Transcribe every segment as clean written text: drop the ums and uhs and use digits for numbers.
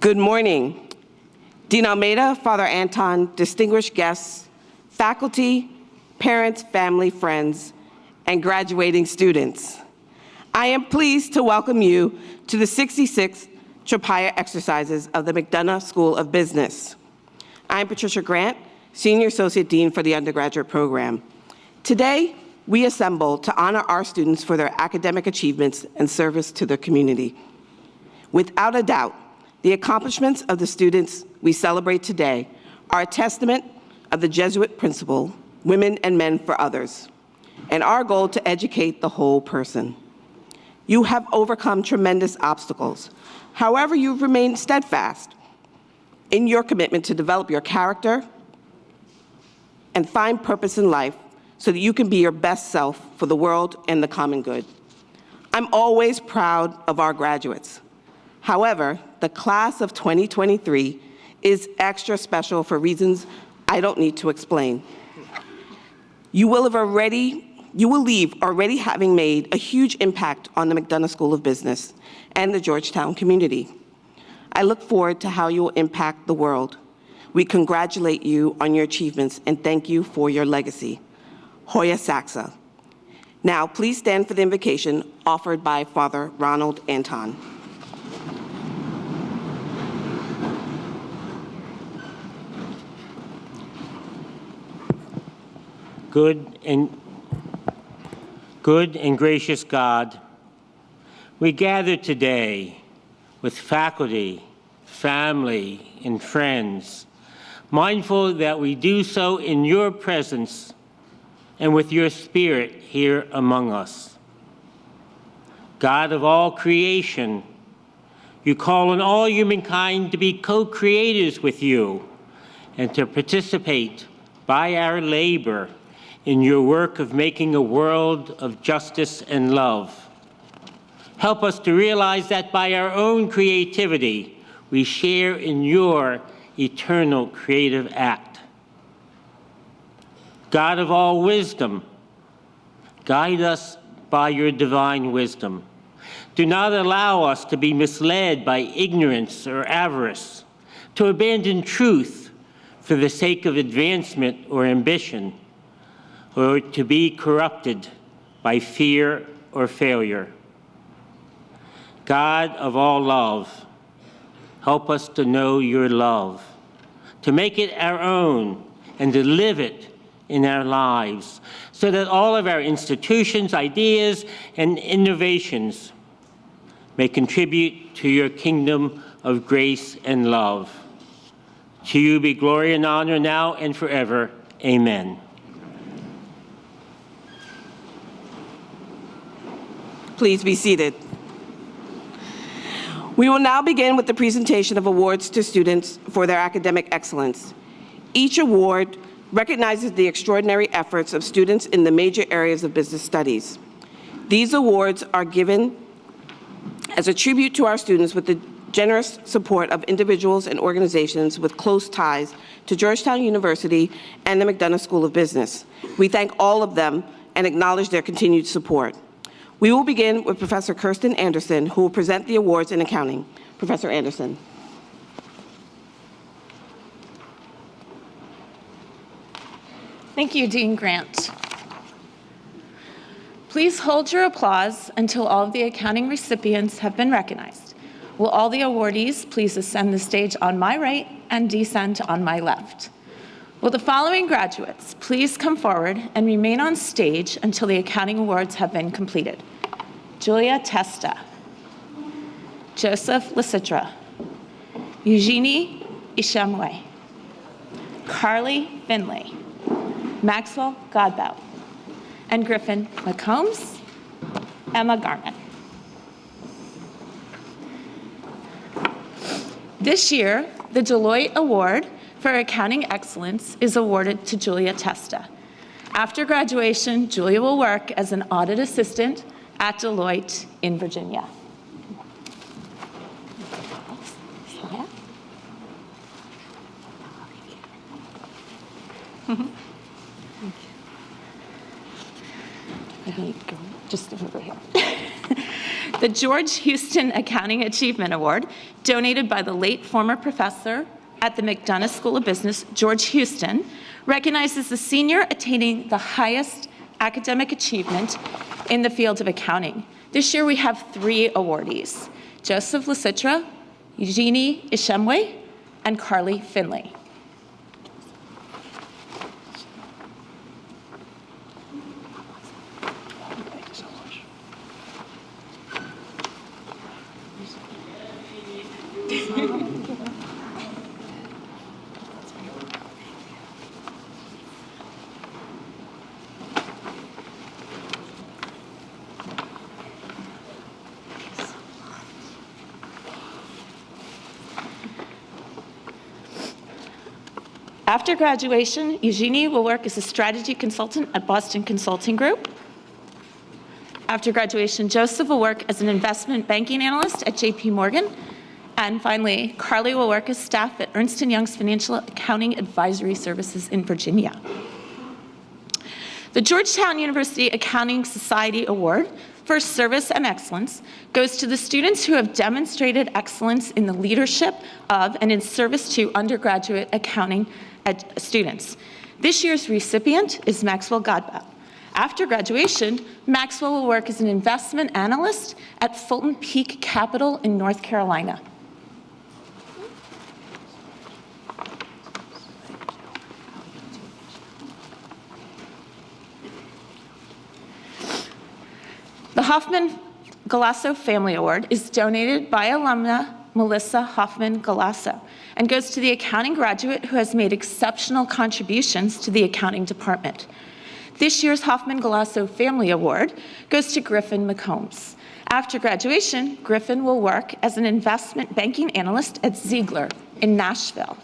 Good morning. Dean Almeida, Father Anton, distinguished guests, faculty, parents, family, friends, and graduating students. I am pleased to welcome you to the 66th Tropaia exercises of the McDonough School of Business. I'm Patricia Grant, Senior Associate Dean for the undergraduate program. Today, we assemble to honor our students for their academic achievements and service to their community. Without a doubt, the accomplishments of the students we celebrate today are a testament of the Jesuit principle, women and men for others, and our goal to educate the whole person. You have overcome tremendous obstacles. However, you've remained steadfast in your commitment to develop your character and find purpose in life so that you can be your best self for the world and the common good. I'm always proud of our graduates. However, the class of 2023 is extra special for reasons I don't need to explain. You will leave already having made a huge impact on the McDonough School of Business and the Georgetown community. I look forward to how you will impact the world. We congratulate you on your achievements and thank you for your legacy. Hoya Saxa. Now, please stand for the invocation offered by Father Ronald Anton. Good and gracious God, we gather today with faculty, family, and friends, mindful that we do so in your presence and with your Spirit here among us. God of all creation, you call on all humankind to be co-creators with you and to participate by our labor in your work of making a world of justice and love. Help us to realize that by our own creativity, we share in your eternal creative act. God of all wisdom, guide us by your divine wisdom. Do not allow us to be misled by ignorance or avarice, to abandon truth for the sake of advancement or ambition, or to be corrupted by fear or failure. God of all love, help us to know your love, to make it our own and to live it in our lives, so that all of our institutions, ideas, and innovations may contribute to your kingdom of grace and love. To you be glory and honor now and forever. Amen. Please be seated. We will now begin with the presentation of awards to students for their academic excellence. Each award recognizes the extraordinary efforts of students in the major areas of business studies. These awards are given as a tribute to our students with the generous support of individuals and organizations with close ties to Georgetown University and the McDonough School of Business. We thank all of them and acknowledge their continued support. We will begin with Professor Kirsten Anderson, who will present the awards in accounting. Professor Anderson. Thank you, Dean Grant. Please hold your applause until all of the accounting recipients have been recognized. Will all the awardees please ascend the stage on my right and descend on my left? Will the following graduates please come forward and remain on stage until the accounting awards have been completed? Julia Testa, Joseph Lasitra, Eugenie Ishamwe, Carly Finlay, Maxwell Godbout, and Griffin McCombs, Emma Garman. This year, the Deloitte Award for Accounting Excellence is awarded to Julia Testa. After graduation, Julia will work as an audit assistant at Deloitte in Virginia. Just over here. The George Houston Accounting Achievement Award, donated by the late former professor at the McDonough School of Business, George Houston, recognizes the senior attaining the highest academic achievement in the field of accounting. This year we have 3 awardees: Joseph Lasitra, Eugenie Ishemwe, and Carly Finley. After graduation, Eugenie will work as a strategy consultant at Boston Consulting Group. After graduation, Joseph will work as an investment banking analyst at JP Morgan. And finally, Carly will work as staff at Ernst & Young's Financial Accounting Advisory Services in Virginia. The Georgetown University Accounting Society Award for Service and Excellence goes to the students who have demonstrated excellence in the leadership of and in service to undergraduate accounting students. This year's recipient is Maxwell Godbout. After graduation, Maxwell will work as an investment analyst at Fulton Peak Capital in North Carolina. The Hoffman-Galasso Family Award is donated by alumna Melissa Hoffman-Galasso and goes to the accounting graduate who has made exceptional contributions to the accounting department. This year's Hoffman-Galasso Family Award goes to Griffin McCombs. After graduation, Griffin will work as an investment banking analyst at Ziegler in Nashville.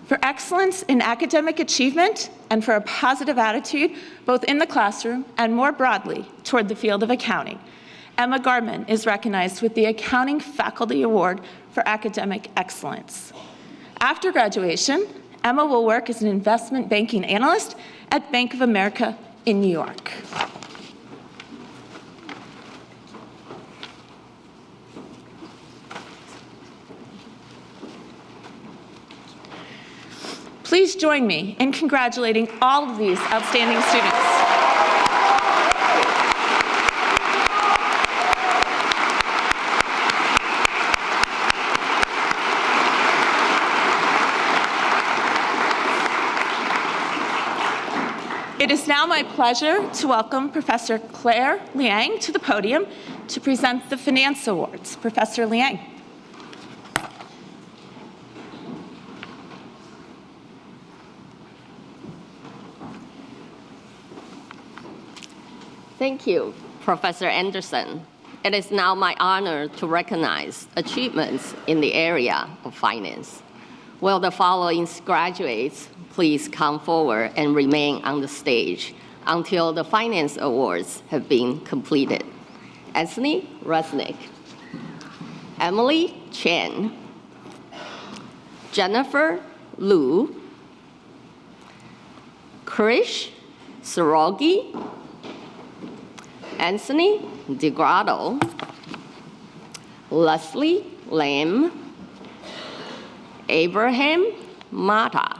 For excellence in academic achievement and for a positive attitude, both in the classroom and more broadly toward the field of accounting, Emma Garman is recognized with the Accounting Faculty Award for Academic Excellence. After graduation, Emma will work as an investment banking analyst at Bank of America in New York. Please join me in congratulating all of these outstanding students. It is now my pleasure to welcome Professor Claire Liang to the podium to present the Finance Awards. Professor Liang. Thank you, Professor Anderson. It is now my honor to recognize achievements in the area of finance. Will the following graduates please come forward and remain on the stage until the Finance Awards have been completed. Anthony Resnick, Emily Chen, Jennifer Liu, Krish Sorogi, Anthony DeGrado, Leslie Lam, Abraham Mata.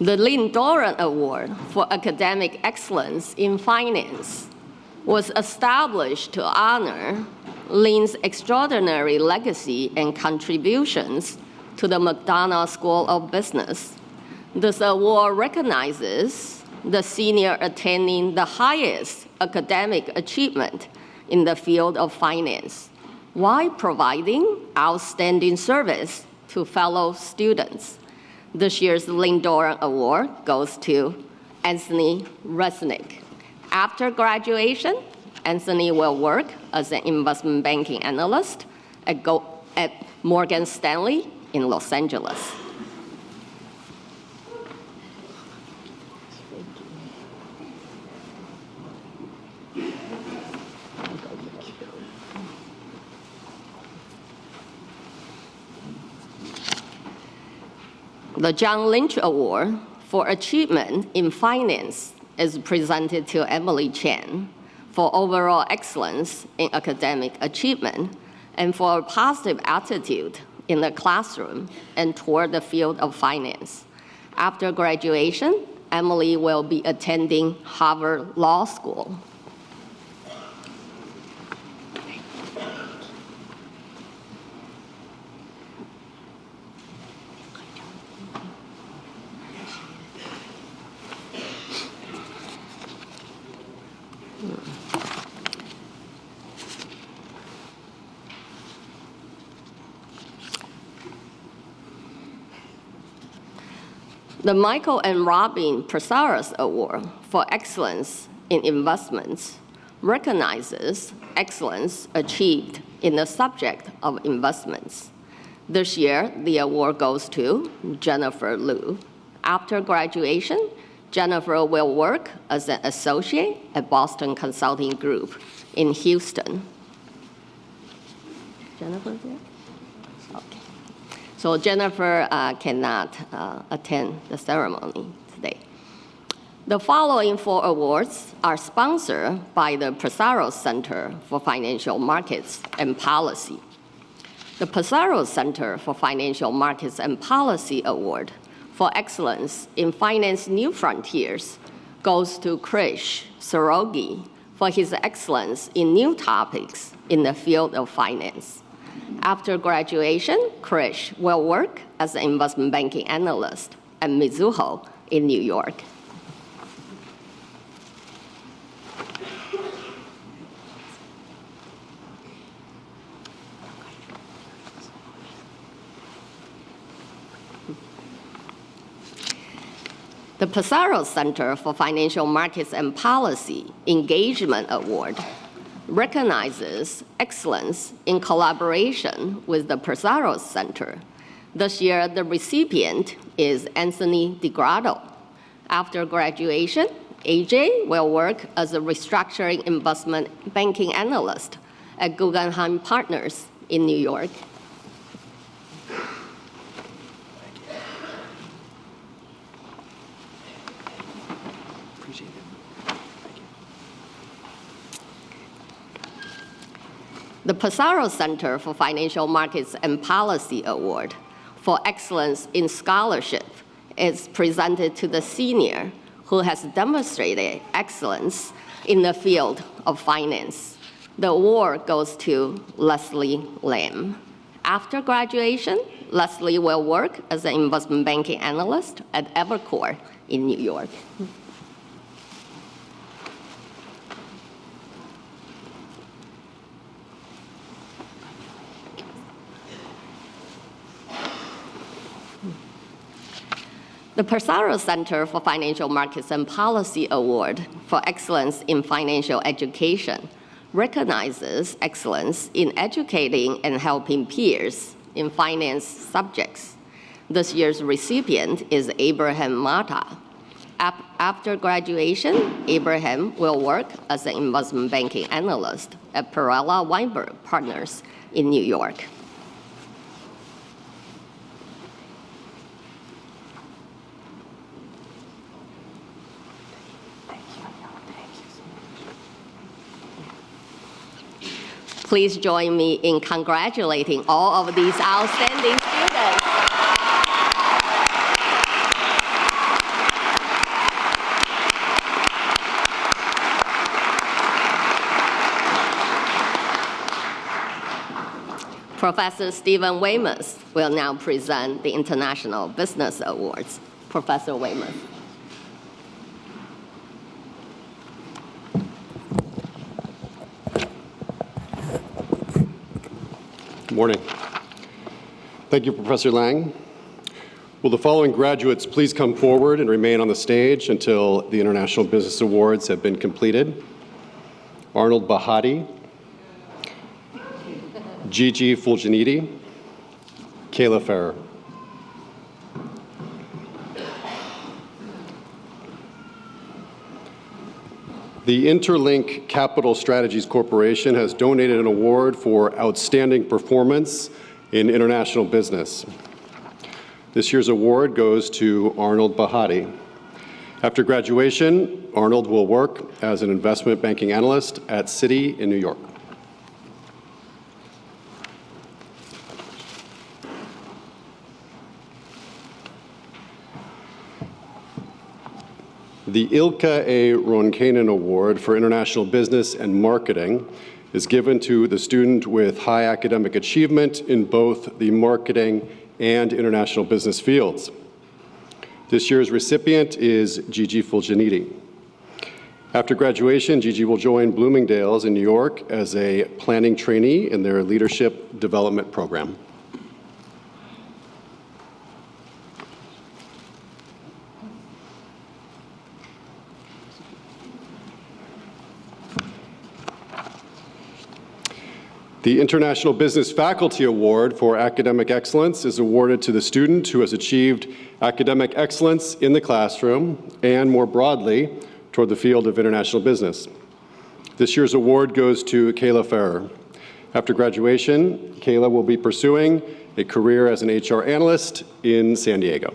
The Lynn Doran Award for Academic Excellence in Finance was established to honor Lynn's extraordinary legacy and contributions to the McDonough School of Business. This award recognizes the senior attaining the highest academic achievement in the field of finance, while providing outstanding service to fellow students. This year's Lindor Award goes to Anthony Resnick. After graduation, Anthony will work as an investment banking analyst at Morgan Stanley in Los Angeles. The John Lynch Award for Achievement in Finance is presented to Emily Chen for overall excellence in academic achievement and for a positive attitude in the classroom and toward the field of finance. After graduation, Emily will be attending Harvard Law School. The Michael and Robin Prasaras Award for Excellence in Investments recognizes excellence achieved in the subject of investments. This year, the award goes to Jennifer Liu. After graduation, Jennifer will work as an associate at Boston Consulting Group in Houston. Jennifer there? Okay. So Jennifer cannot attend the ceremony today. The following 4 awards are sponsored by the Prasaros Center for Financial Markets and Policy. The Prasaros Center for Financial Markets and Policy Award for Excellence in Finance New Frontiers goes to Krish Sorogi for his excellence in new topics in the field of finance. After graduation, Krish will work as an investment banking analyst at Mizuho in New York. The Prasaros Center for Financial Markets and Policy Engagement Award recognizes excellence in collaboration with the Prasaros Center. This year, the recipient is Anthony DeGrado. After graduation, AJ will work as a restructuring investment banking analyst at Guggenheim Partners in New York. The Prasaros Center for Financial Markets and Policy Award for Excellence in Scholarship is presented to the senior who has demonstrated excellence in the field of finance. The award goes to Leslie Lam. After graduation, Leslie will work as an investment banking analyst at Evercore in New York. The Prasaros Center for Financial Markets and Policy Award for Excellence in Financial Education recognizes excellence in educating and helping peers in finance subjects. This year's recipient is Abraham Mata. After graduation, Abraham will work as an investment banking analyst at Perella Weinberg Partners in New York. Please join me in congratulating all of these outstanding students. Professor Stephen Weymouth will now present the International Business Awards. Professor Weymouth. Morning. Thank you, Professor Lang. Will the following graduates please come forward and remain on the stage until the International Business Awards have been completed? Arnold Bahati, Gigi Fulginiti, Kayla Ferrer. The Interlink Capital Strategies Corporation has donated an award for outstanding performance in international business. This year's award goes to Arnold Bahati. After graduation, Arnold will work as an investment banking analyst at Citi in New York. The Ilkka A. Ronkainen Award for International Business and Marketing is given to the student with high academic achievement in both the marketing and international business fields. This year's recipient is Gigi Fulginiti. After graduation, Gigi will join Bloomingdale's in New York as a planning trainee in their leadership development program. The International Business Faculty Award for Academic Excellence is awarded to the student who has achieved academic excellence in the classroom and more broadly toward the field of international business. This year's award goes to Kayla Ferrer. After graduation, Kayla will be pursuing a career as an HR analyst in San Diego.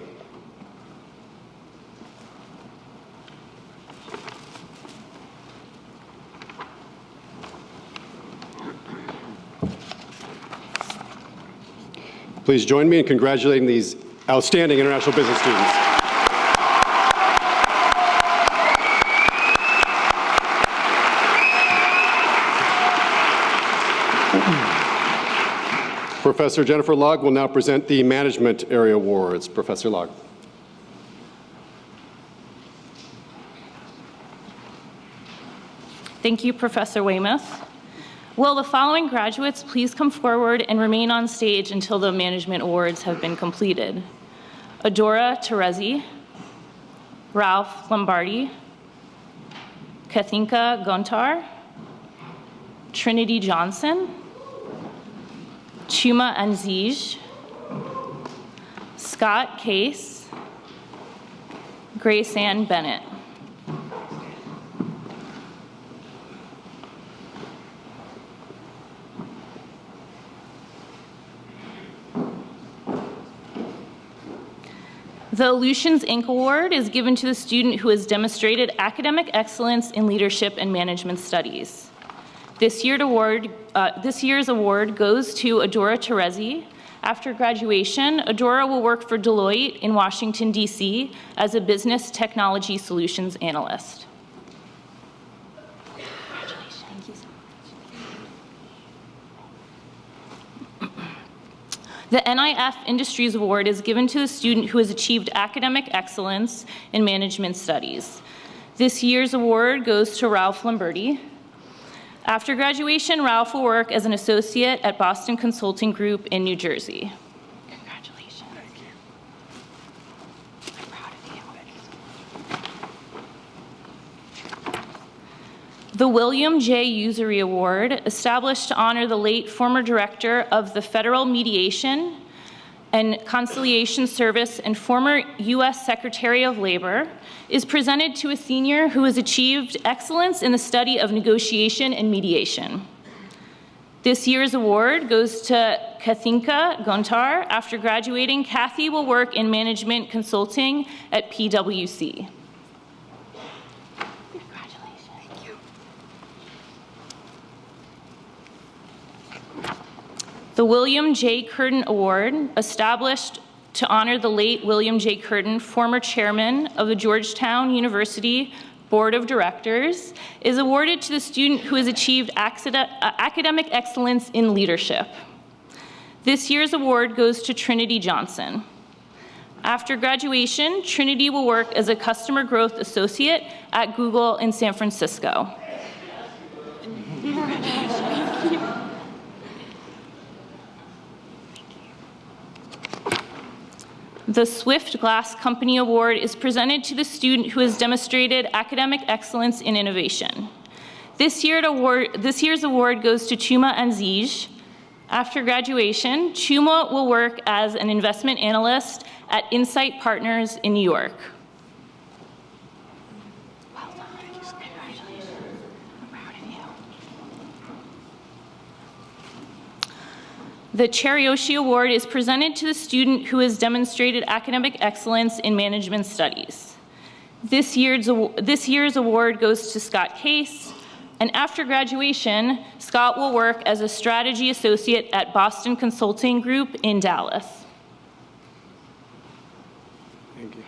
Please join me in congratulating these outstanding international business students. Professor Jennifer Log will now present the Management Area Awards. Professor Log. Thank you, Professor Weymouth. Will the following graduates please come forward and remain on stage until the management awards have been completed? Adora Terezi, Ralph Lombardi, Kathinka Gontar, Trinity Johnson, Chuma Anzij, Scott Case, Grace Ann Bennett. The Aleutians Inc. Award is given to the student who has demonstrated academic excellence in leadership and management studies. This year's award goes to Adora Terezi. After graduation, Adora will work for Deloitte in Washington, D.C. as a business technology solutions analyst. The NIF Industries Award is given to the student who has achieved academic excellence in management studies. This year's award goes to Ralph Lombardi. After graduation, Ralph will work as an associate at Boston Consulting Group in New Jersey. Congratulations. Thank you. I'm proud of you. The William J. Usery Award, established to honor the late former director of the Federal Mediation and Conciliation Service and former U.S. Secretary of Labor, is presented to a senior who has achieved excellence in the study of negotiation and mediation. This year's award goes to Kathinka Gontar. After graduating, Kathy will work in management consulting at PwC. The William J. Curtin Award, established to honor the late William J. Curtin, former chairman of the Georgetown University Board of Directors, is awarded to the student who has achieved academic excellence in leadership. This year's award goes to Trinity Johnson. After graduation, Trinity will work as a customer growth associate at Google in San Francisco. The Swift Glass Company Award is presented to the student who has demonstrated academic excellence in innovation. This year's award goes to Chuma Anzij. After graduation, Chuma will work as an investment analyst at Insight Partners in New York. The Cheryoshi Award is presented to the student who has demonstrated academic excellence in management studies. This year's award goes to Scott Case, and after graduation, Scott will work as a strategy associate at Boston Consulting Group in Dallas. Thank you.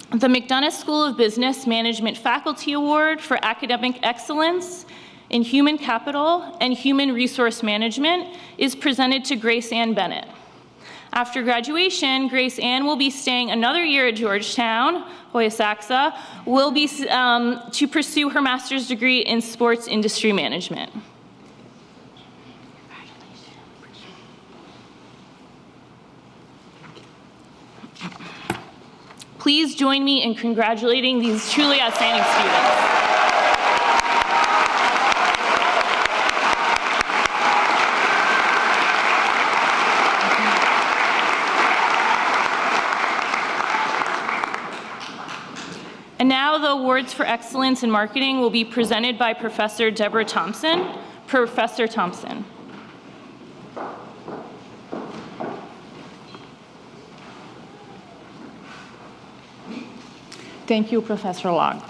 The McDonough School of Business Management Faculty Award for Academic Excellence in Human Capital and Human Resource Management is presented to Grace Ann Bennett. After graduation, Grace Ann will be staying another year at Georgetown, Hoya Saxa, to pursue her master's degree in sports industry management. Please join me in congratulating these truly outstanding students. And now the awards for excellence in marketing will be presented by Professor Deborah Thompson. Professor Thompson. Thank you, Professor Log.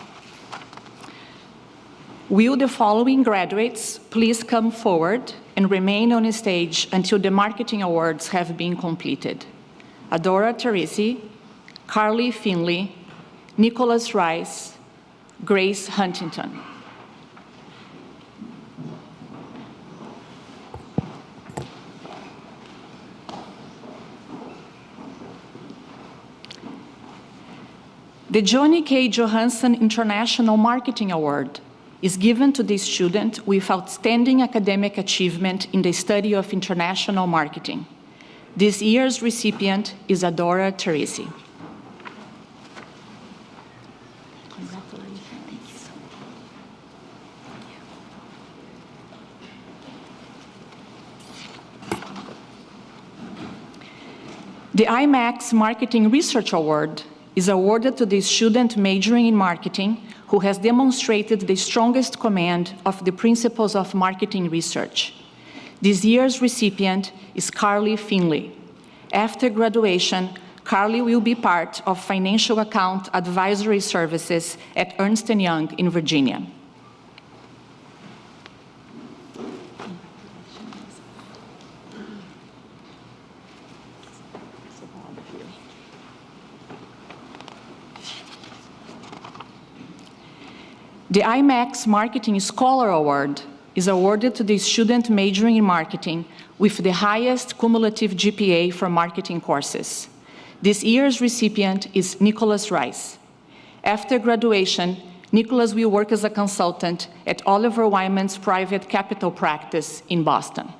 Will the following graduates please come forward and remain on stage until the marketing awards have been completed? Adora Teresi, Carly Finley, Nicholas Rice, Grace Huntington. The Johnny K. Johansson International Marketing Award is given to the student with outstanding academic achievement in the study of international marketing. This year's recipient is Adora Teresi. Congratulations. The IMAX Marketing Research Award is awarded to the student majoring in marketing who has demonstrated the strongest command of the principles of marketing research. This year's recipient is Carly Finley. After graduation, Carly will be part of financial account advisory services at Ernst & Young in Virginia. The IMAX Marketing Scholar Award is awarded to the student majoring in marketing with the highest cumulative GPA for marketing courses. This year's recipient is Nicholas Rice. After graduation, Nicholas will work as a consultant at Oliver Wyman's private capital practice in Boston.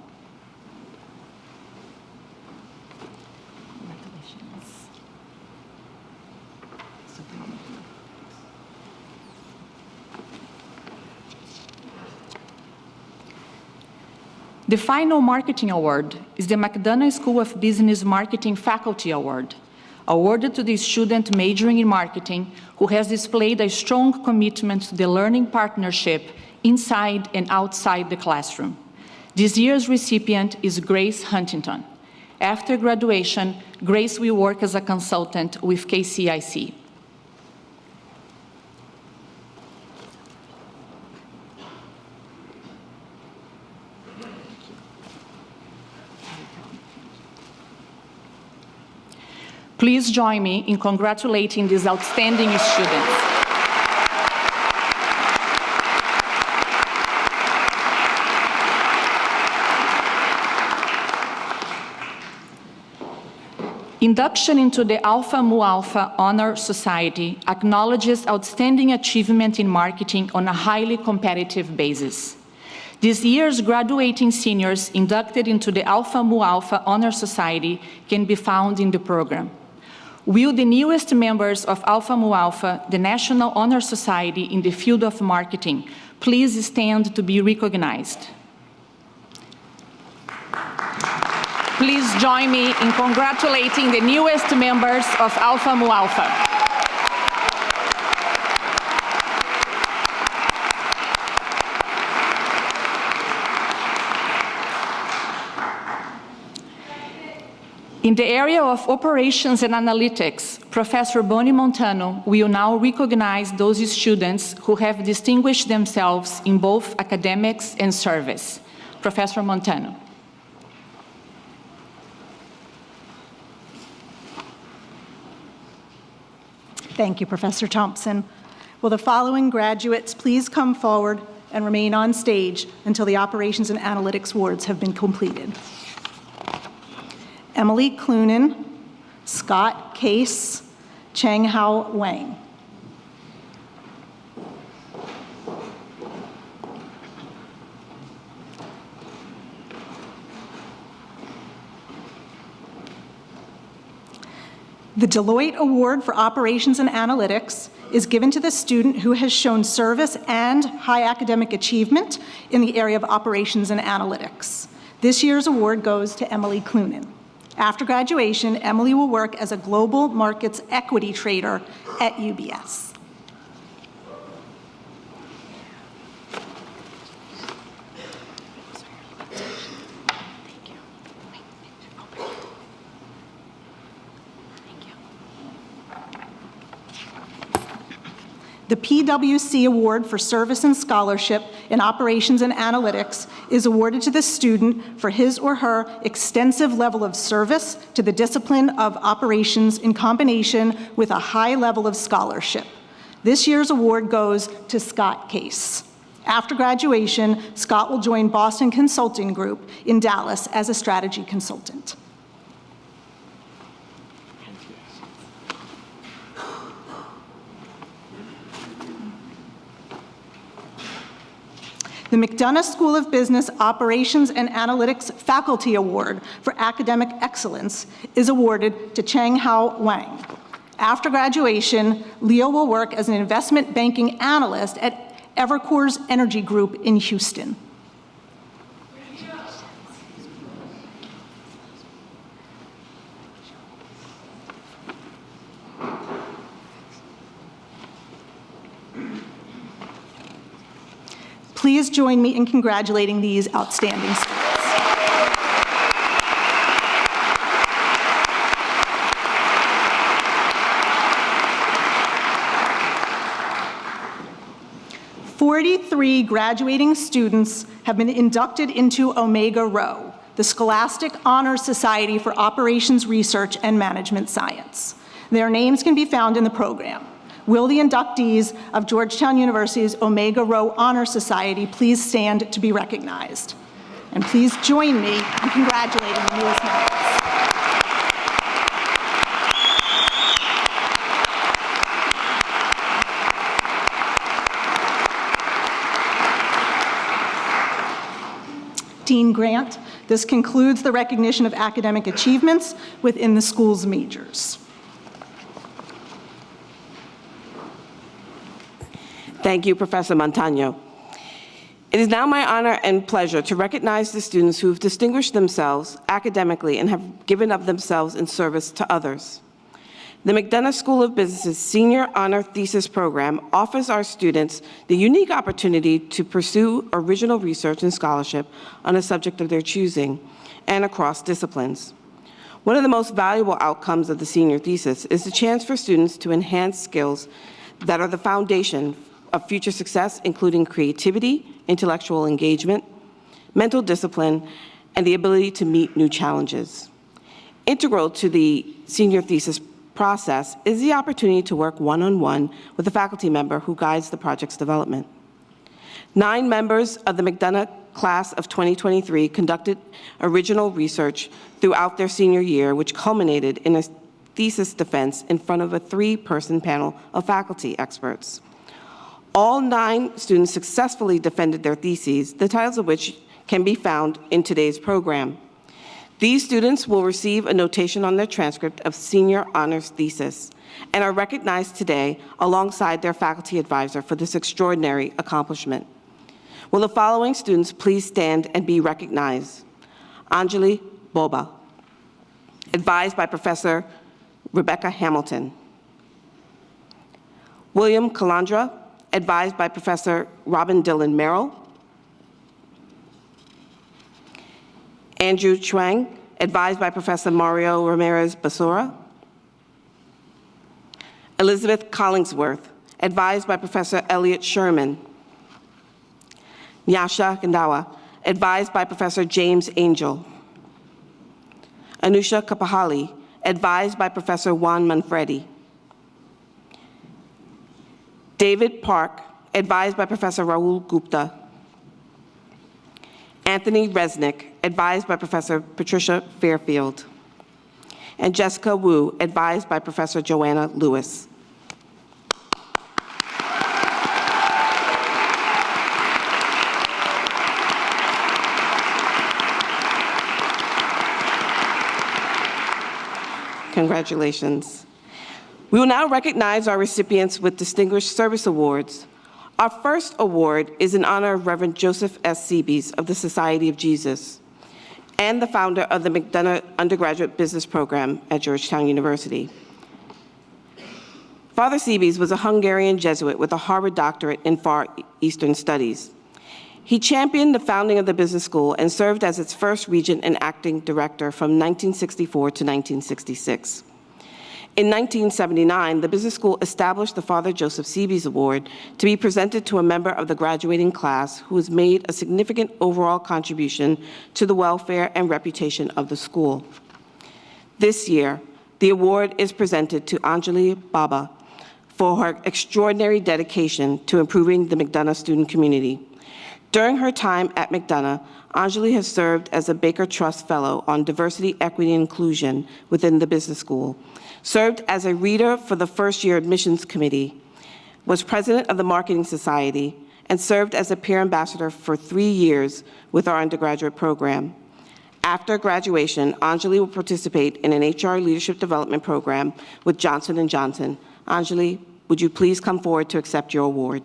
The final marketing award is the McDonough School of Business Marketing Faculty Award, awarded to the student majoring in marketing who has displayed a strong commitment to the learning partnership inside and outside the classroom. This year's recipient is Grace Huntington. After graduation, Grace will work as a consultant with KCIC. Please join me in congratulating these outstanding students. Induction into the Alpha Mu Alpha Honor Society acknowledges outstanding achievement in marketing on a highly competitive basis. This year's graduating seniors inducted into the Alpha Mu Alpha Honor Society can be found in the program. Will the newest members of Alpha Mu Alpha, the National Honor Society in the field of marketing, please stand to be recognized? Please join me in congratulating the newest members of Alpha Mu Alpha. In the area of operations and analytics, Professor Boni Montano will now recognize those students who have distinguished themselves in both academics and service. Professor Montano. Thank you, Professor Thompson. Will the following graduates please come forward and remain on stage until the operations and analytics awards have been completed? Emily Clunan, Scott Case, Cheng Hao Wang. The Deloitte Award for Operations and Analytics is given to the student who has shown service and high academic achievement in the area of operations and analytics. This year's award goes to Emily Clunan. After graduation, Emily will work as a global markets equity trader at UBS. The PwC Award for Service and Scholarship in Operations and Analytics is awarded to the student for his or her extensive level of service to the discipline of operations in combination with a high level of scholarship. This year's award goes to Scott Case. After graduation, Scott will join Boston Consulting Group in Dallas as a strategy consultant. The McDonough School of Business Operations and Analytics Faculty Award for Academic Excellence is awarded to Cheng Hao Wang. After graduation, Leo will work as an investment banking analyst at Evercore's Energy Group in Houston. Please join me in congratulating these outstanding students. "43 graduating students have been inducted into Omega Rho, the Scholastic Honor Society for Operations Research and Management Science. Their names can be found in the program. Will the inductees of Georgetown University's Omega Rho Honor Society please stand to be recognized? And please join me in congratulating the newest members. Dean Grant, this concludes the recognition of academic achievements within the school's majors. Thank you, Professor Montano. It is now my honor and pleasure to recognize the students who have distinguished themselves academically and have given of themselves in service to others. The McDonough School of Business's Senior Honor Thesis Program offers our students the unique opportunity to pursue original research and scholarship on a subject of their choosing and across disciplines. One of the most valuable outcomes of the senior thesis is the chance for students to enhance skills that are the foundation of future success, including creativity, intellectual engagement, mental discipline, and the ability to meet new challenges. Integral to the senior thesis process is the opportunity to work one-on-one with a faculty member who guides the project's development. 9 members of the McDonough class of 2023 conducted original research throughout their senior year, which culminated in a thesis defense in front of a 3-person panel of faculty experts. All 9 students successfully defended their theses, the titles of which can be found in today's program. These students will receive a notation on their transcript of senior honors thesis and are recognized today alongside their faculty advisor for this extraordinary accomplishment. Will the following students please stand and be recognized? Anjali Boba, advised by Professor Rebecca Hamilton. William Calandra, advised by Professor Robin Dillon Merrill. Andrew Chuang, advised by Professor Mario Ramirez Basura. Elizabeth Collingsworth, advised by Professor Elliot Sherman. Nyasha Gandawa, advised by Professor James Angel. Anusha Kapahali, advised by Professor Juan Manfredi. David Park, advised by Professor Rahul Gupta. Anthony Resnick, advised by Professor Patricia Fairfield. And Jessica Wu, advised by Professor Joanna Lewis. Congratulations. We will now recognize our recipients with Distinguished Service Awards. Our first award is in honor of Reverend Joseph S. Seabees of the Society of Jesus and the founder of the McDonough Undergraduate Business Program at Georgetown University. Father Seabees was a Hungarian Jesuit with a Harvard doctorate in Far Eastern Studies. He championed the founding of the business school and served as its first regent and acting director from 1964 to 1966. In 1979, the business school established the Father Joseph Seabees Award to be presented to a member of the graduating class who has made a significant overall contribution to the welfare and reputation of the school. This year, the award is presented to Anjali Baba for her extraordinary dedication to improving the McDonough student community. During her time at McDonough, Anjali has served as a Baker Trust Fellow on Diversity, Equity, and Inclusion within the business school, served as a reader for the first-year admissions committee, was president of the Marketing Society, and served as a peer ambassador for 3 years with our undergraduate program. After graduation, Anjali will participate in an HR leadership development program with Johnson & Johnson. Anjali, would you please come forward to accept your award?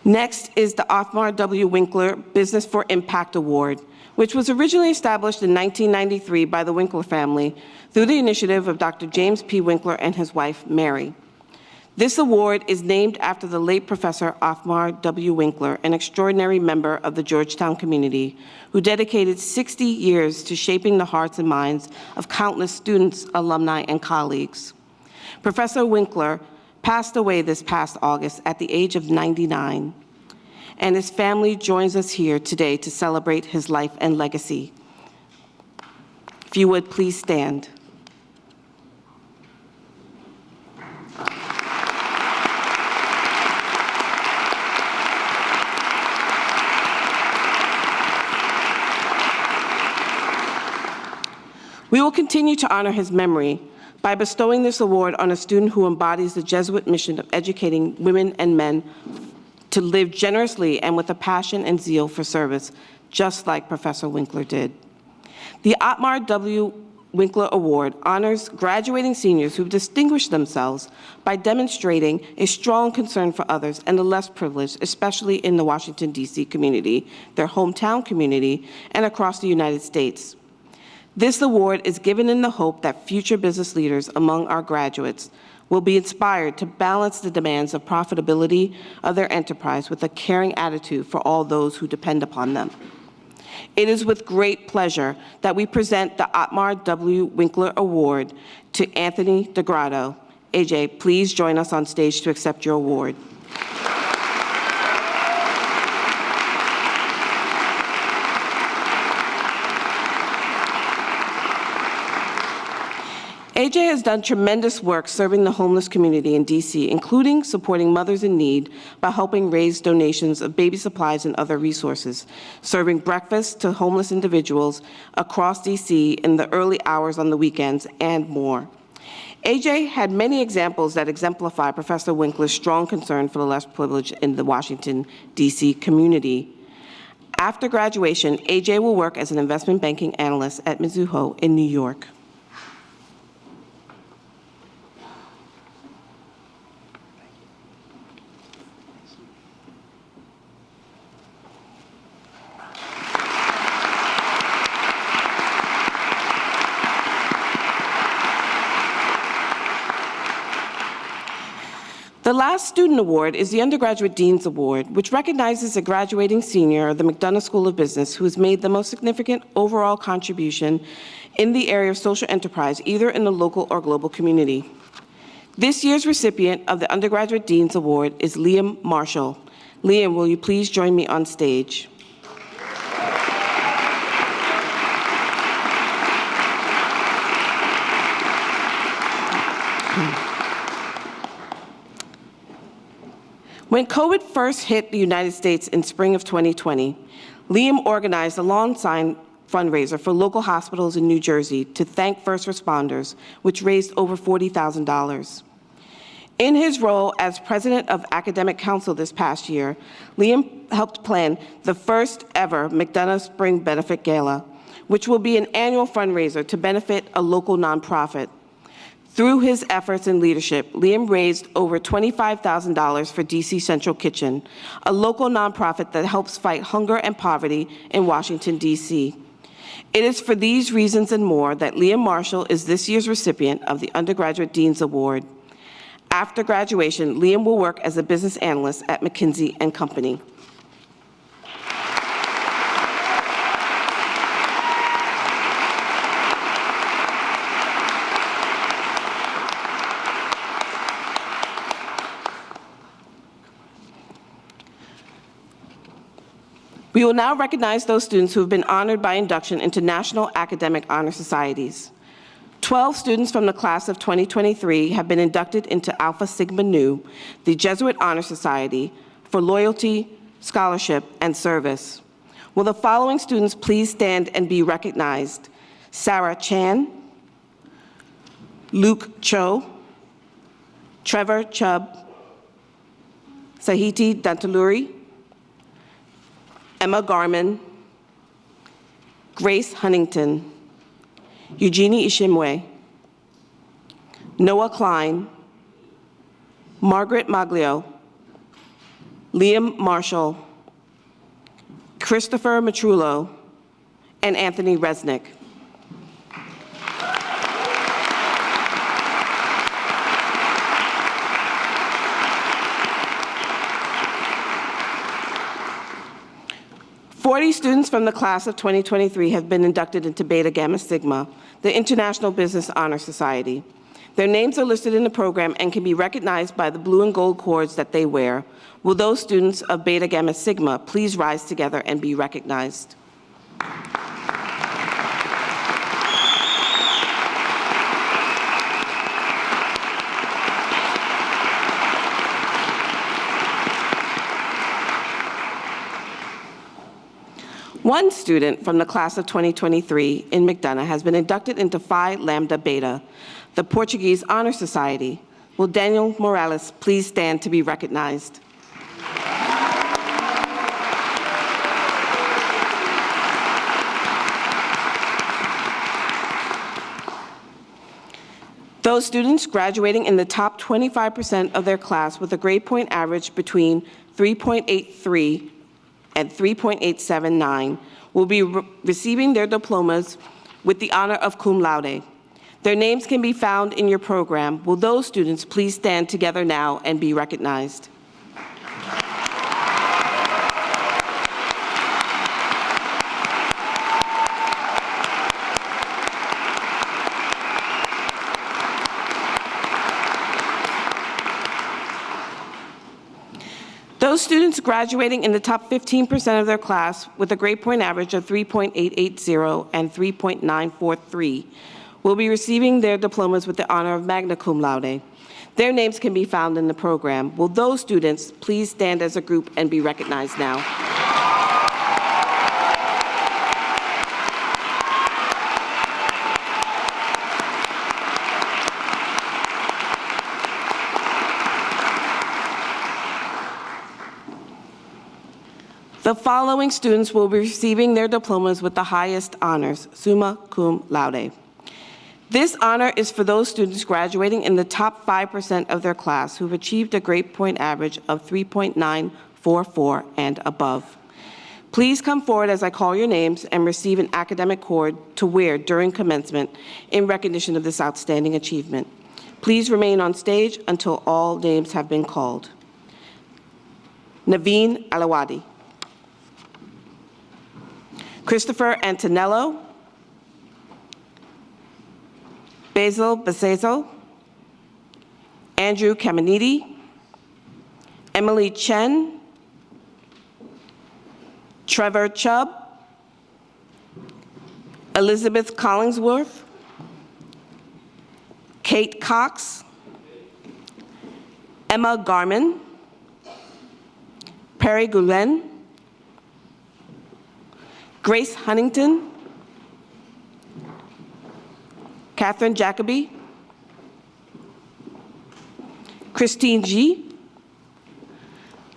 Next is the Othmar W. Winkler Business for Impact Award, which was originally established in 1993 by the Winkler family through the initiative of Dr. James P. Winkler and his wife, Mary. This award is named after the late Professor Othmar W. Winkler, an extraordinary member of the Georgetown community who dedicated 60 years to shaping the hearts and minds of countless students, alumni, and colleagues. Professor Winkler passed away this past August at the age of 99, and his family joins us here today to celebrate his life and legacy. If you would, please stand. We will continue to honor his memory by bestowing this award on a student who embodies the Jesuit mission of educating women and men to live generously and with a passion and zeal for service, just like Professor Winkler did. The Othmar W. Winkler Award honors graduating seniors who've distinguished themselves by demonstrating a strong concern for others and the less privileged, especially in the Washington, D.C. community, their hometown community, and across the United States. This award is given in the hope that future business leaders among our graduates will be inspired to balance the demands of profitability of their enterprise with a caring attitude for all those who depend upon them. It is with great pleasure that we present the Othmar W. Winkler Award to Anthony DeGrotto. AJ, please join us on stage to accept your award. AJ has done tremendous work serving the homeless community in DC, including supporting mothers in need by helping raise donations of baby supplies and other resources, serving breakfast to homeless individuals across DC in the early hours on the weekends, and more. AJ had many examples that exemplify Professor Winkler's strong concern for the less privileged in the Washington, DC community. After graduation, AJ will work as an investment banking analyst at Mizuho in New York. The last student award is the Undergraduate Dean's Award, which recognizes a graduating senior of the McDonough School of Business who has made the most significant overall contribution in the area of social enterprise, either in the local or global community. This year's recipient of the Undergraduate Dean's Award is Liam Marshall. Liam, will you please join me on stage? When COVID first hit the United States in spring of 2020, Liam organized a lawn sign fundraiser for local hospitals in New Jersey to thank first responders, which raised over $40,000. In his role as president of Academic Council this past year, Liam helped plan the first ever McDonough Spring Benefit Gala, which will be an annual fundraiser to benefit a local nonprofit. Through his efforts and leadership, Liam raised over $25,000 for DC Central Kitchen, a local nonprofit that helps fight hunger and poverty in Washington, DC. It is for these reasons and more that Liam Marshall is this year's recipient of the Undergraduate Dean's Award. After graduation, Liam will work as a business analyst at McKinsey & Company. We will now recognize those students who have been honored by induction into National Academic Honor Societies. 12 students from the class of 2023 have been inducted into Alpha Sigma Nu, the Jesuit Honor Society, for loyalty, scholarship, and service. Will the following students please stand and be recognized? Sarah Chan, Luke Cho, Trevor Chubb, Sahiti Dantaluri, Emma Garman, Grace Huntington, Eugenie Ishimwe, Noah Klein, Margaret Maglio, Liam Marshall, Christopher Matrullo, and Anthony Resnick. Forty students from the class of 2023 have been inducted into Beta Gamma Sigma, the International Business Honor Society. Their names are listed in the program and can be recognized by the blue and gold cords that they wear. Will those students of Beta Gamma Sigma please rise together and be recognized? One student from the class of 2023 in McDonough has been inducted into Phi Lambda Beta, the Portuguese Honor Society. Will Daniel Morales please stand to be recognized? Those students graduating in the top 25% of their class with a grade point average between 3.83 and 3.879 will be receiving their diplomas with the honor of cum laude. Their names can be found in your program. Will those students please stand together now and be recognized? Those students graduating in the top 15% of their class with a grade point average of 3.880 and 3.943 will be receiving their diplomas with the honor of magna cum laude. Their names can be found in the program. Will those students please stand as a group and be recognized now? The following students will be receiving their diplomas with the highest honors, summa cum laude. This honor is for those students graduating in the top 5% of their class who've achieved a grade point average of 3.944 and above. Please come forward as I call your names and receive an academic cord to wear during commencement in recognition of this outstanding achievement. Please remain on stage until all names have been called. Naveen Alawadi. Christopher Antonello. Basil Basezo, Andrew Caminiti, Emily Chen, Trevor Chubb, Elizabeth Collingsworth, Kate Cox, Emma Garman, Perry Gulen, Grace Huntington, Catherine Jacoby, Christine G,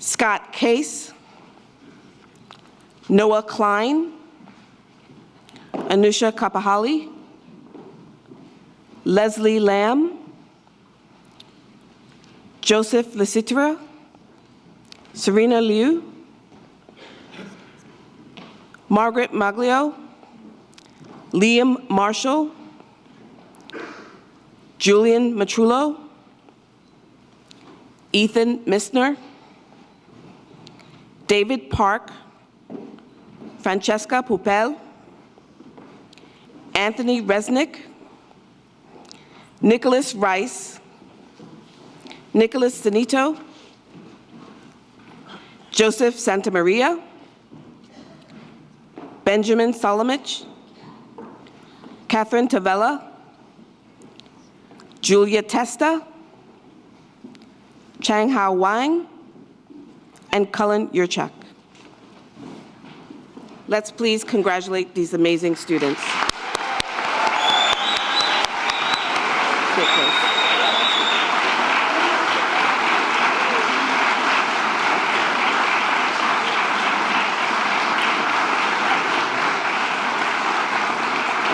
Scott Case, Noah Klein, Anusha Kapahali, Leslie Lamb, Joseph Lasitra, Serena Liu, Margaret Maglio, Liam Marshall, Julian Matrullo, Ethan Missner, David Park, Francesca Pupel, Anthony Resnick, Nicholas Rice, Nicholas Sanito, Joseph Santamaria, Benjamin Solomich, Catherine Tavella, Julia Testa, Chang Hao Wang, and Cullen Yurchak. Let's please congratulate these amazing students. Take place.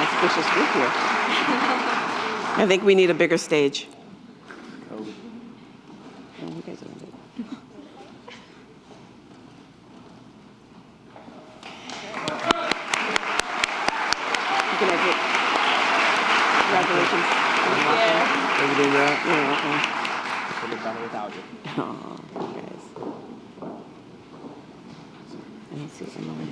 Auspicious group here. I think we need a bigger stage. Oh, you guys are good. You can exit. Congratulations. Thank you, that. You're welcome. Could have done it without you. Oh, you guys. I don't see Emily.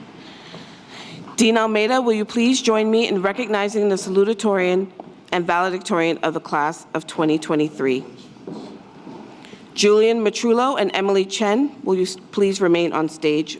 Dean Almeida, will you please join me in recognizing the salutatorian and valedictorian of the class of 2023. Julian Matrullo and Emily Chen, will you please remain on stage?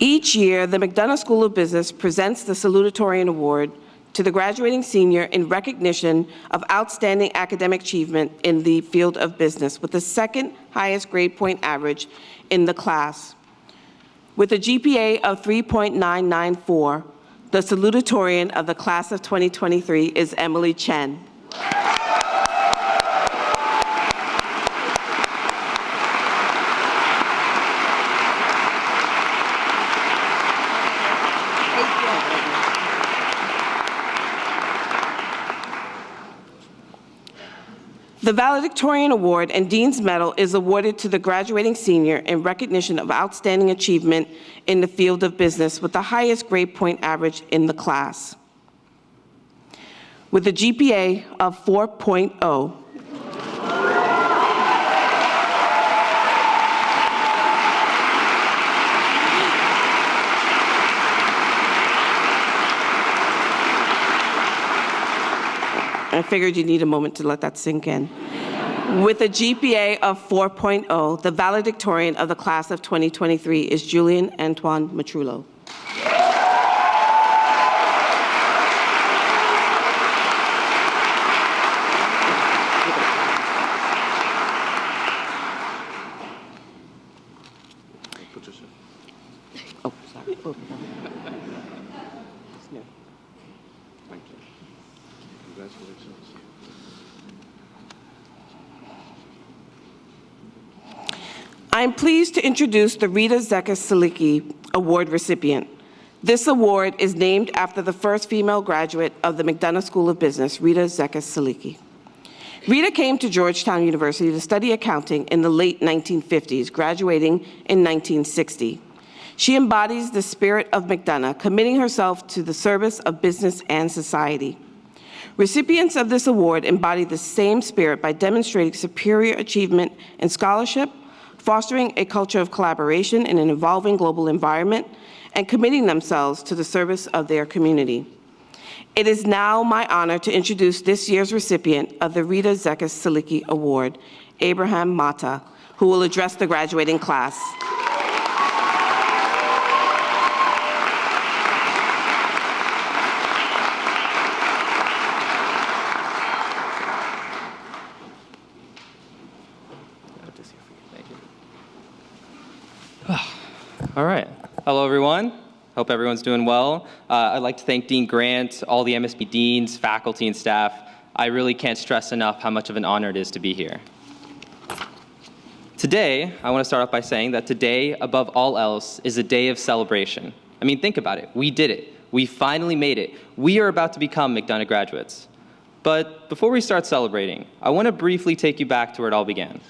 Each year, the McDonough School of Business presents the Salutatorian Award to the graduating senior in recognition of outstanding academic achievement in the field of business with the second highest grade point average in the class. With a GPA of 3.994, the salutatorian of the class of 2023 is Emily Chen. The Valedictorian Award and Dean's Medal is awarded to the graduating senior in recognition of outstanding achievement in the field of business with the highest grade point average in the class. With a GPA of 4.0, figured you need a moment to let that sink in. With a GPA of 4.0, the valedictorian of the class of 2023 is Julian Antoine Matrullo. Oh, sorry. Thank you. Congratulations. I am pleased to introduce the Rita Zekas-Siliki Award recipient. This award is named after the first female graduate of the McDonough School of Business, Rita Zekas-Siliki. Rita came to Georgetown University to study accounting in the late 1950s, graduating in 1960. She embodies the spirit of McDonough, committing herself to the service of business and society. Recipients of this award embody the same spirit by demonstrating superior achievement in scholarship, fostering a culture of collaboration in an evolving global environment, and committing themselves to the service of their community. It is now my honor to introduce this year's recipient of the Rita Zekas-Siliki Award, Abraham Mata, who will address the graduating class. All right. Hello, everyone. Hope everyone's doing well. I'd like to thank Dean Grant, all the MSB deans, faculty, and staff. I really can't stress enough how much of an honor it is to be here. Today, I want to start off by saying that today, above all else, is a day of celebration. I mean, think about it. We did it. We finally made it. We are about to become McDonough graduates. But before we start celebrating, I want to briefly take you back to where it all began.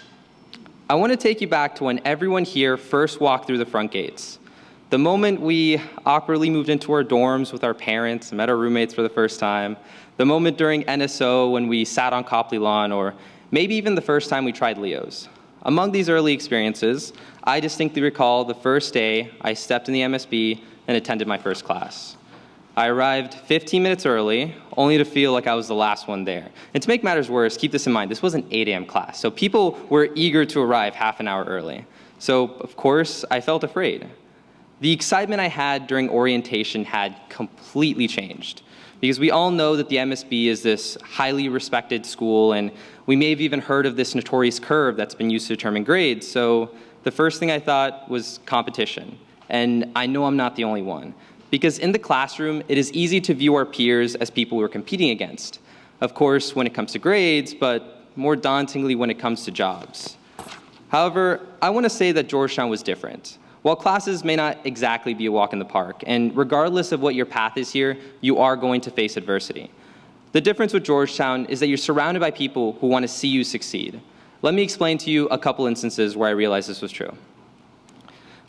I want to take you back to when everyone here first walked through the front gates. The moment we awkwardly moved into our dorms with our parents and met our roommates for the first time. The moment during NSO when we sat on Copley Lawn, or maybe even the first time we tried Leo's. Among these early experiences, I distinctly recall the first day I stepped in the MSB and attended my first class. I arrived 15 minutes early, only to feel like I was the last one there. And to make matters worse, keep this in mind, this was an 8 a.m. class, so people were eager to arrive half an hour early. So, of course, I felt afraid. The excitement I had during orientation had completely changed, because we all know that the MSB is this highly respected school, and we may have even heard of this notorious curve that's been used to determine grades. So the first thing I thought was competition, and I know I'm not the only one. Because in the classroom, it is easy to view our peers as people we're competing against. Of course, when it comes to grades, but more dauntingly when it comes to jobs. However, I want to say that Georgetown was different. While classes may not exactly be a walk in the park, and regardless of what your path is here, you are going to face adversity. The difference with Georgetown is that you're surrounded by people who want to see you succeed. Let me explain to you a couple instances where I realized this was true.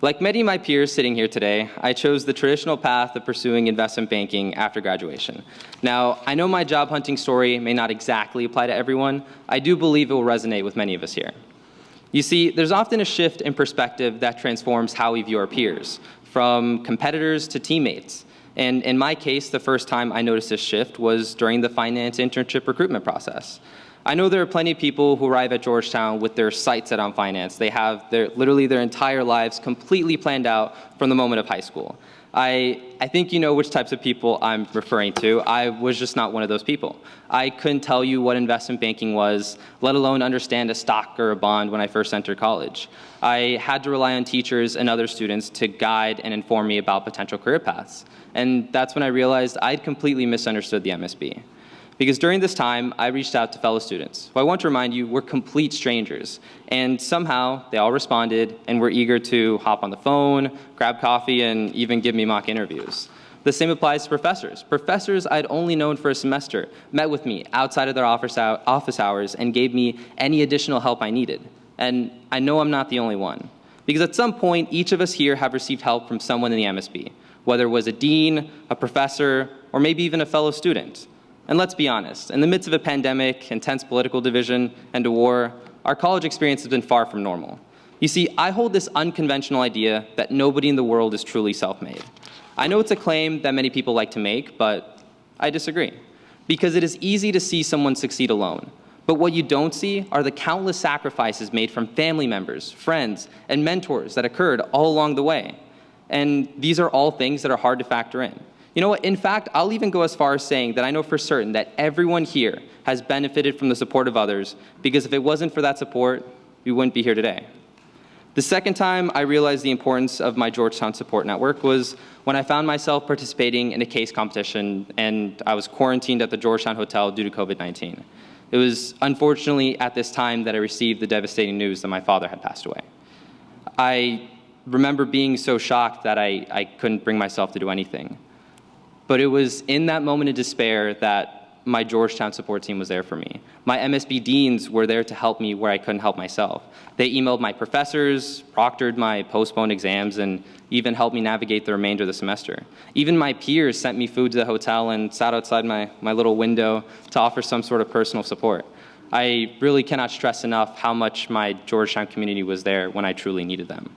Like many of my peers sitting here today, I chose the traditional path of pursuing investment banking after graduation. Now, I know my job hunting story may not exactly apply to everyone. I do believe it will resonate with many of us here. You see, there's often a shift in perspective that transforms how we view our peers, from competitors to teammates. And in my case, the first time I noticed this shift was during the finance internship recruitment process. I know there are plenty of people who arrive at Georgetown with their sights set on finance. They have literally their entire lives completely planned out from the moment of high school. I think you know which types of people I'm referring to. I was just not one of those people. I couldn't tell you what investment banking was, let alone understand a stock or a bond when I first entered college. I had to rely on teachers and other students to guide and inform me about potential career paths. And that's when I realized I'd completely misunderstood the MSB. Because during this time, I reached out to fellow students, who I want to remind you were complete strangers. And somehow, they all responded and were eager to hop on the phone, grab coffee, and even give me mock interviews. The same applies to professors. Professors I'd only known for a semester met with me outside of their office hours and gave me any additional help I needed. And I know I'm not the only one. Because at some point, each of us here have received help from someone in the MSB, whether it was a dean, a professor, or maybe even a fellow student. And let's be honest, in the midst of a pandemic, intense political division, and a war, our college experience has been far from normal. You see, I hold this unconventional idea that nobody in the world is truly self-made. I know it's a claim that many people like to make, but I disagree. Because it is easy to see someone succeed alone. But what you don't see are the countless sacrifices made from family members, friends, and mentors that occurred all along the way. And these are all things that are hard to factor in. You know what? In fact, I'll even go as far as saying that I know for certain that everyone here has benefited from the support of others, because if it wasn't for that support, we wouldn't be here today. The second time I realized the importance of my Georgetown support network was when I found myself participating in a case competition and I was quarantined at the Georgetown Hotel due to COVID-19. It was unfortunately at this time that I received the devastating news that my father had passed away. I remember being so shocked that I couldn't bring myself to do anything. But it was in that moment of despair that my Georgetown support team was there for me. My MSB deans were there to help me where I couldn't help myself. They emailed my professors, proctored my postponed exams, and even helped me navigate the remainder of the semester. Even my peers sent me food to the hotel and sat outside my little window to offer some sort of personal support. I really cannot stress enough how much my Georgetown community was there when I truly needed them.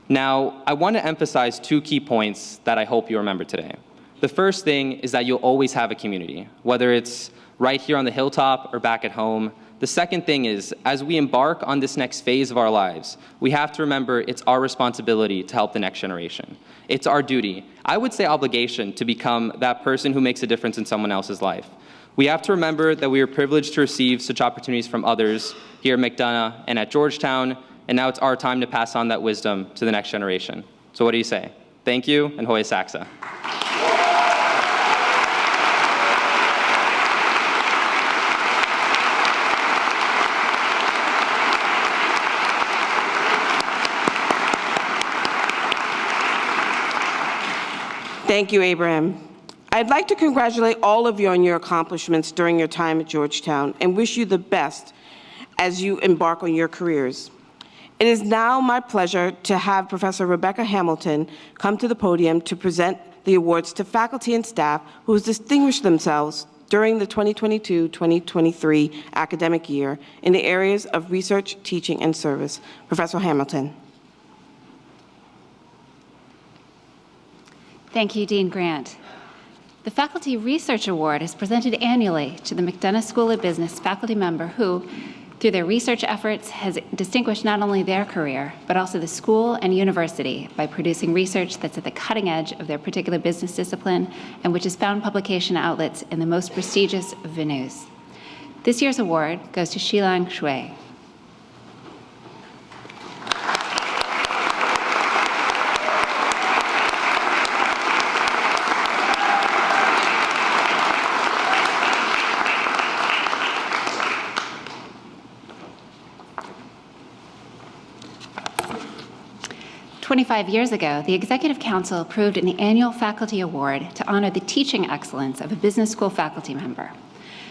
Now, I want to emphasize 2 key points that I hope you remember today. The first thing is that you'll always have a community, whether it's right here on the hilltop or back at home. The second thing is, as we embark on this next phase of our lives, we have to remember it's our responsibility to help the next generation. It's our duty, I would say obligation, to become that person who makes a difference in someone else's life. We have to remember that we are privileged to receive such opportunities from others here at McDonough and at Georgetown, and now it's our time to pass on that wisdom to the next generation. So what do you say? Thank you, and Hoya Saxa. Thank you, Abraham. I'd like to congratulate all of you on your accomplishments during your time at Georgetown and wish you the best as you embark on your careers. It is now my pleasure to have Professor Rebecca Hamilton come to the podium to present the awards to faculty and staff who have distinguished themselves during the 2022-2023 academic year in the areas of research, teaching, and service. Professor Hamilton. Thank you, Dean Grant. The Faculty Research Award is presented annually to the McDonough School of Business faculty member who, through their research efforts, has distinguished not only their career, but also the school and university by producing research that's at the cutting edge of their particular business discipline and which has found publication outlets in the most prestigious venues. This year's award goes to Shilang Shui. 25 years ago, the Executive Council approved an annual faculty award to honor the teaching excellence of a business school faculty member.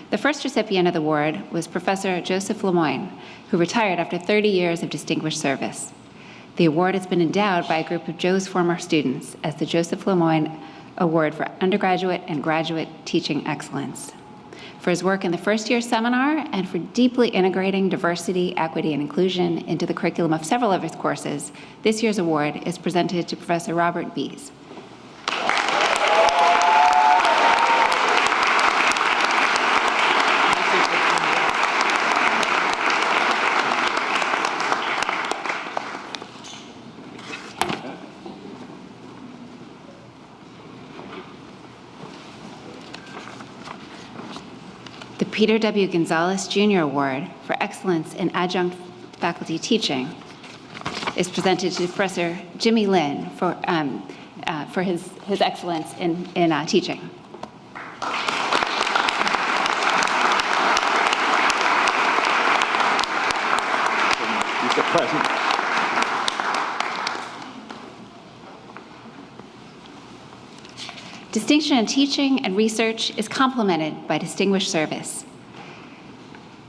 The first recipient of the award was Professor Joseph Lemoyne, who retired after 30 years of distinguished service. The award has been endowed by a group of Joe's former students as the Joseph Lemoyne Award for Undergraduate and Graduate Teaching Excellence. For his work in the first-year seminar and for deeply integrating diversity, equity, and inclusion into the curriculum of several of his courses, this year's award is presented to Professor Robert Bees. The Peter W. Gonzalez Jr. Award for Excellence in Adjunct Faculty Teaching is presented to Professor Jimmy Lin for his excellence in teaching. Mr. President. Distinction in teaching and research is complemented by distinguished service.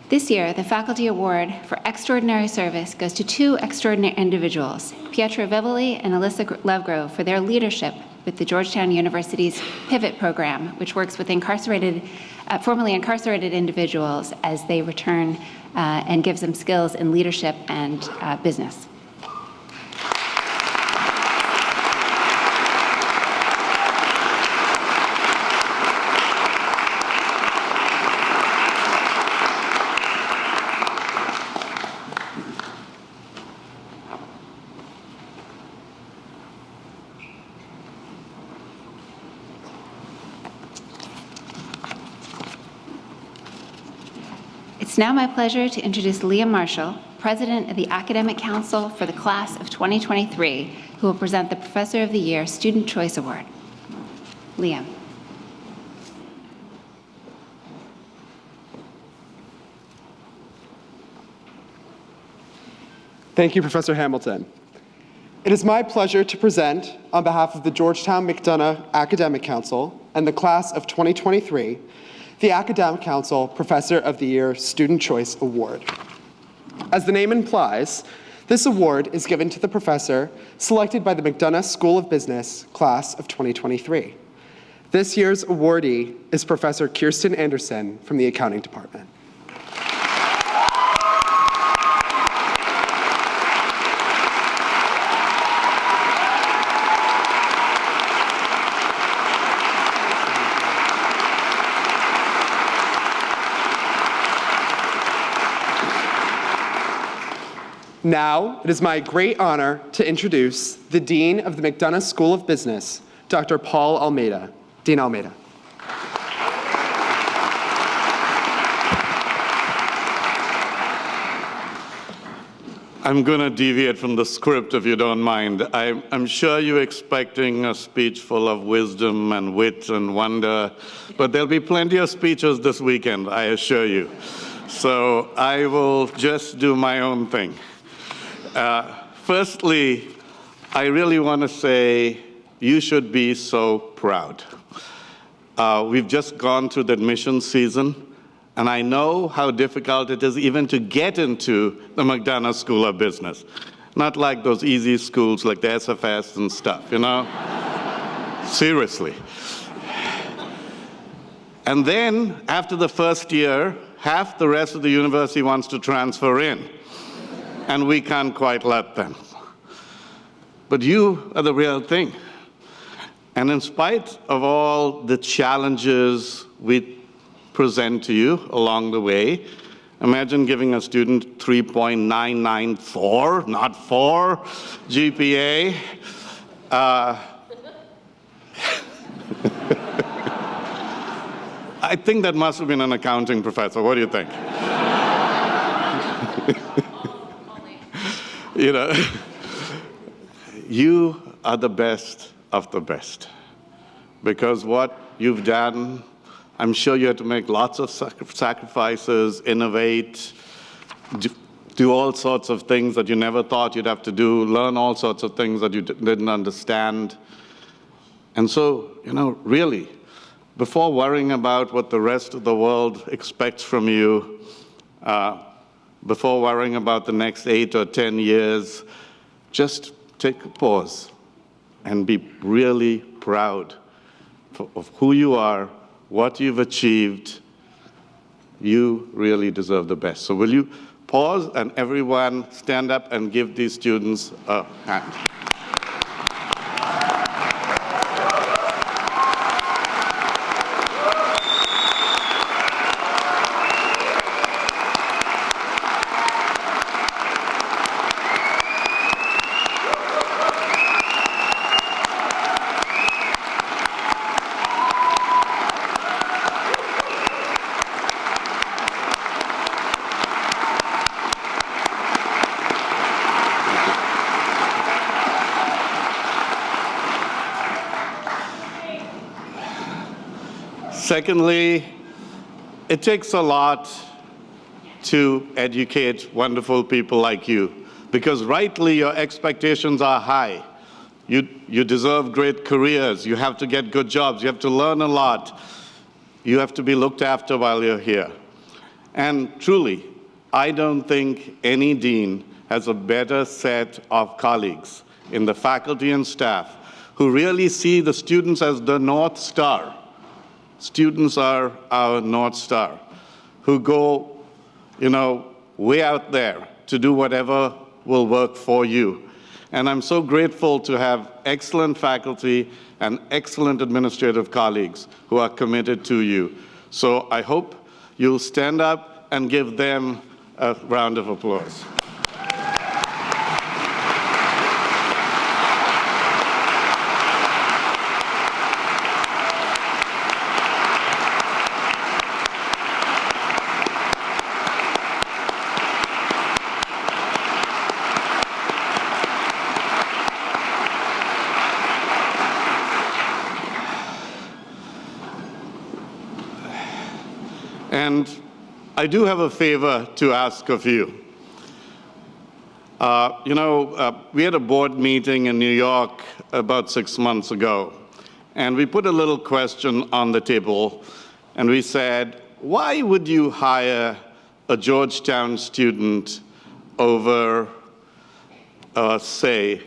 This year, the Faculty Award for Extraordinary Service goes to 2 extraordinary individuals, Pietra Vivoli and Alyssa Lovegrove, for their leadership with the Georgetown University's Pivot program, which works with formerly incarcerated individuals as they return and gives them skills in leadership and business. It's now my pleasure to introduce Liam Marshall, President of the Academic Council for the Class of 2023, who will present the Professor of the Year Student Choice Award. Liam. Thank you, Professor Hamilton. It is my pleasure to present, on behalf of the Georgetown McDonough Academic Council and the Class of 2023, the Academic Council Professor of the Year Student Choice Award. As the name implies, this award is given to the professor selected by the McDonough School of Business Class of 2023. This year's awardee is Professor Kirsten Anderson from the Accounting Department. Now, it is my great honor to introduce the Dean of the McDonough School of Business, Dr. Paul Almeida. Dean Almeida. I'm going to deviate from the script, if you don't mind. I'm sure you're expecting a speech full of wisdom and wit and wonder, but there'll be plenty of speeches this weekend, I assure you. So I will just do my own thing. Firstly, I really want to say you should be so proud. We've just gone through the admission season, and I know how difficult it is even to get into the McDonough School of Business. Not like those easy schools like the SFS and stuff, you know? Seriously. And then, after the first year, half the rest of the university wants to transfer in. And we can't quite let them. But you are the real thing. And in spite of all the challenges we present to you along the way, imagine giving a student 3.994, not 4, GPA. I think that must have been an accounting professor. What do you think? You know, you are the best of the best. Because what you've done, I'm sure you had to make lots of sacrifices, innovate, do all sorts of things that you never thought you'd have to do, learn all sorts of things that you didn't understand. And so, you know, really, before worrying about what the rest of the world expects from you, before worrying about the next 8 or 10 years, just take a pause and be really proud of who you are, what you've achieved. You really deserve the best. So will you pause and everyone stand up and give these students a hand. Secondly, it takes a lot to educate wonderful people like you, because rightly your expectations are high. You deserve great careers, you have to get good jobs, you have to learn a lot, you have to be looked after while you're here. And truly, I don't think any dean has a better set of colleagues in the faculty and staff who really see the students as the North Star. Students are our North Star, who go, you know, way out there to do whatever will work for you. And I'm so grateful to have excellent faculty and excellent administrative colleagues who are committed to you. So I hope you'll stand up and give them a round of applause. I do have a favor to ask of you. We had a board meeting in New York about 6 months ago, and we put a little question on the table, and we said, why would you hire a Georgetown student over, say,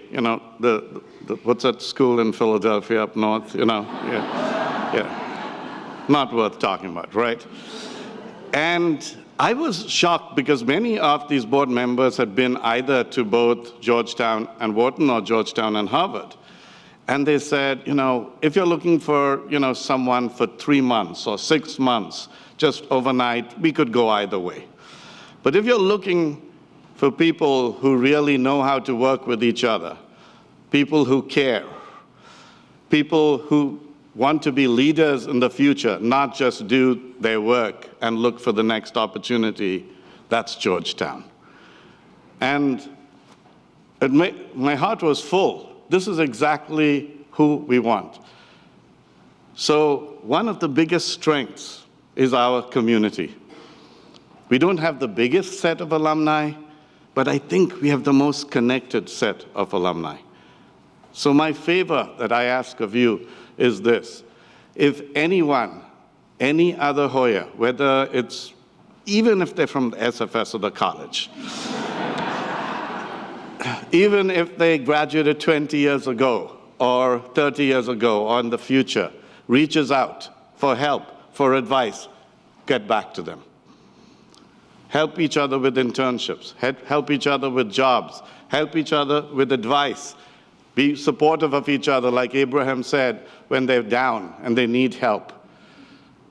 what's that school in Philadelphia up north, Not worth talking about, right? And I was shocked because many of these board members had been either to both Georgetown and Wharton or Georgetown and Harvard. And they said, if you're looking for, someone for 3 months or 6 months, just overnight, we could go either way. But if you're looking for people who really know how to work with each other, people who care, people who want to be leaders in the future, not just do their work and look for the next opportunity, that's Georgetown. And my heart was full. This is exactly who we want. So one of the biggest strengths is our community. We don't have the biggest set of alumni, but I think we have the most connected set of alumni. So my favor that I ask of you is this. If anyone, any other Hoya, whether it's, even if they're from the SFS or the college, even if they graduated 20 years ago or 30 years ago or in the future, reaches out for help, for advice, get back to them. Help each other with internships, help each other with jobs, help each other with advice. Be supportive of each other, like Abraham said, when they're down and they need help.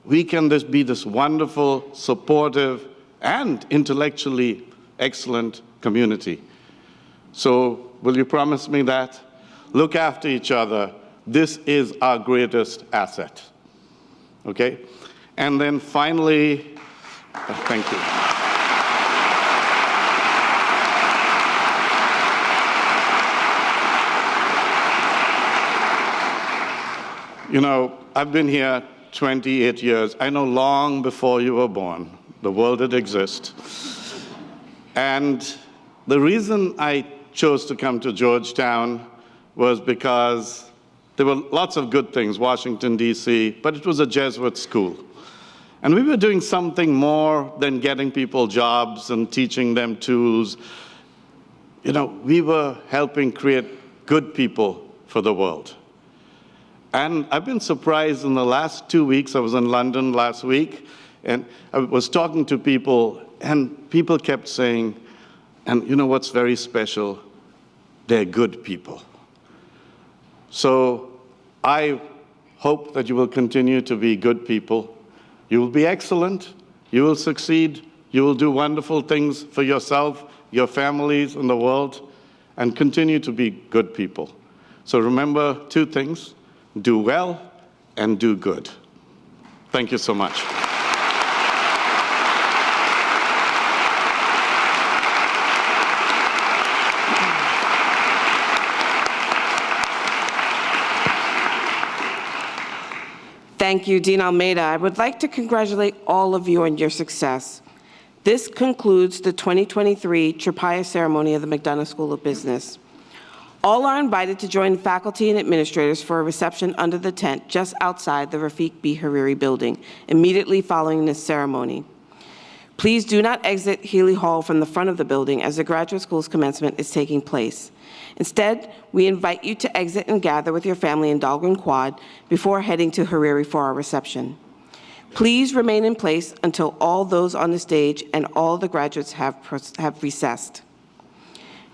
We can be this wonderful, supportive, and intellectually excellent community. So will you promise me that? Look after each other. This is our greatest asset. Okay? And then finally, thank you. I've been here 28 years. I know long before you were born, the world did exist. And the reason I chose to come to Georgetown was because there were lots of good things, Washington, D.C., but it was a Jesuit school. And we were doing something more than getting people jobs and teaching them tools. We were helping create good people for the world. And I've been surprised in the last 2 weeks. I was in London last week, and I was talking to people, and people kept saying, and you know what's very special? They're good people. So I hope that you will continue to be good people. You will be excellent. You will succeed. You will do wonderful things for yourself, your families, and the world, and continue to be good people. So remember 2 things. Do well and do good. Thank you so much. Thank you, Dean Almeida. I would like to congratulate all of you on your success. This concludes the 2023 Tropaia ceremony of the McDonough School of Business. All are invited to join faculty and administrators for a reception under the tent just outside the Rafiq B. Hariri building, immediately following this ceremony. Please do not exit Healy Hall from the front of the building as the graduate school's commencement is taking place. Instead, we invite you to exit and gather with your family in Dahlgren Quad before heading to Hariri for our reception. Please remain in place until all those on the stage and all the graduates have recessed.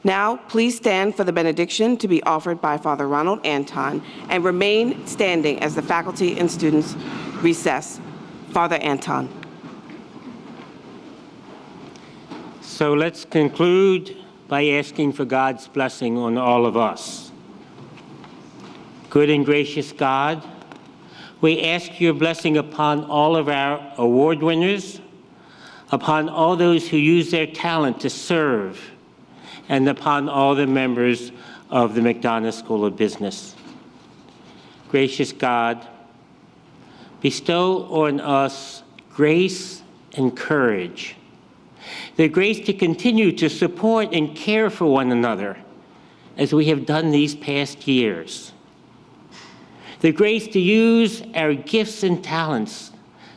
Now, please stand for the benediction to be offered by Father Ronald Anton and remain standing as the faculty and students recess. Father Anton. So let's conclude by asking for God's blessing on all of us. Good and gracious God, we ask your blessing upon all of our award winners, upon all those who use their talent to serve, and upon all the members of the McDonough School of Business. Gracious God, bestow on us grace and courage. The grace to continue to support and care for one another as we have done these past years. The grace to use our gifts and talents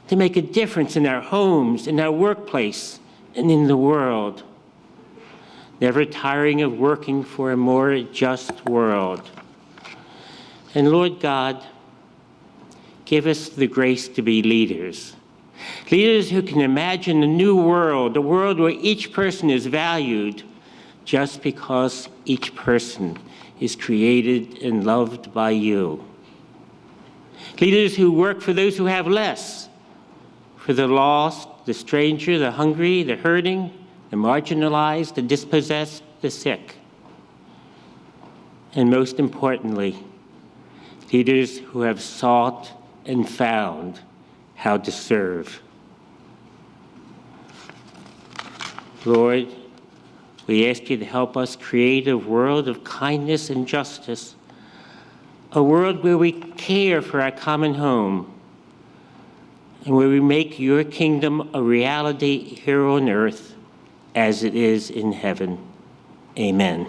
to make a difference in our homes, in our workplace, and in the world. Never tiring of working for a more just world. And Lord God, give us the grace to be leaders. Leaders who can imagine a new world, a world where each person is valued just because each person is created and loved by you. Leaders who work for those who have less, for the lost, the stranger, the hungry, the hurting, the marginalized, the dispossessed, the sick. And most importantly, leaders who have sought and found how to serve. Lord, we ask you to help us create a world of kindness and justice, a world where we care for our common home, and where we make your kingdom a reality here on earth as it is in heaven. Amen.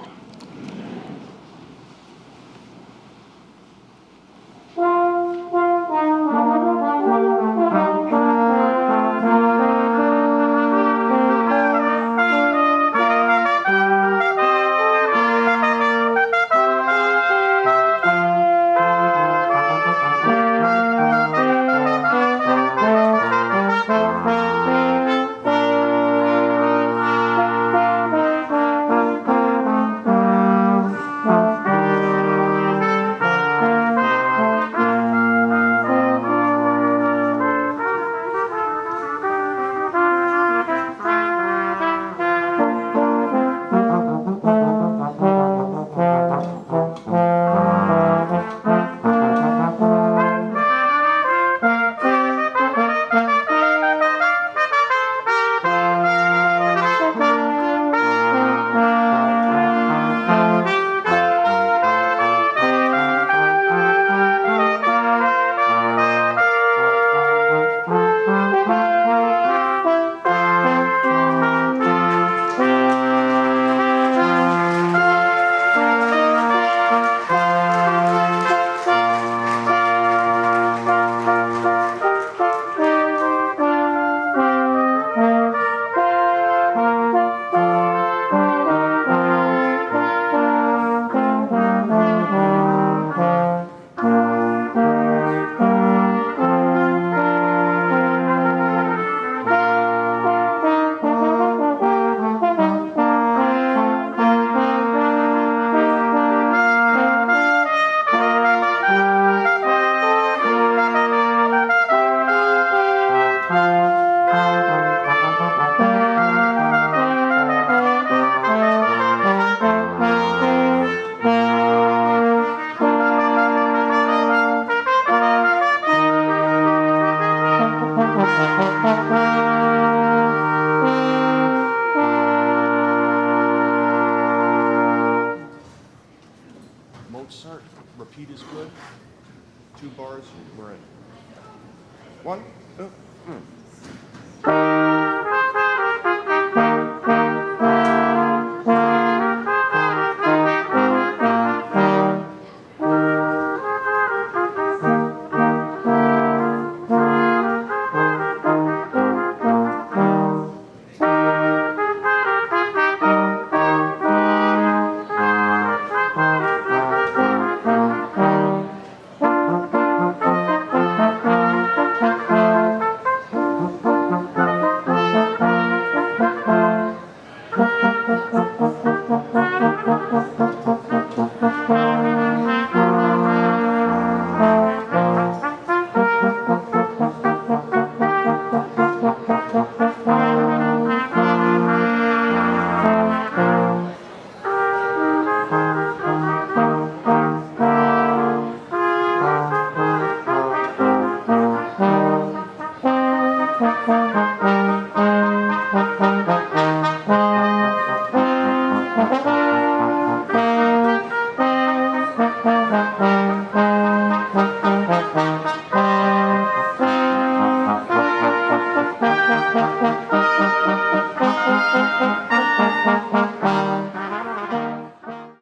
Mozart, repeat is good. 2 bars, we're in. 1, 2, 3.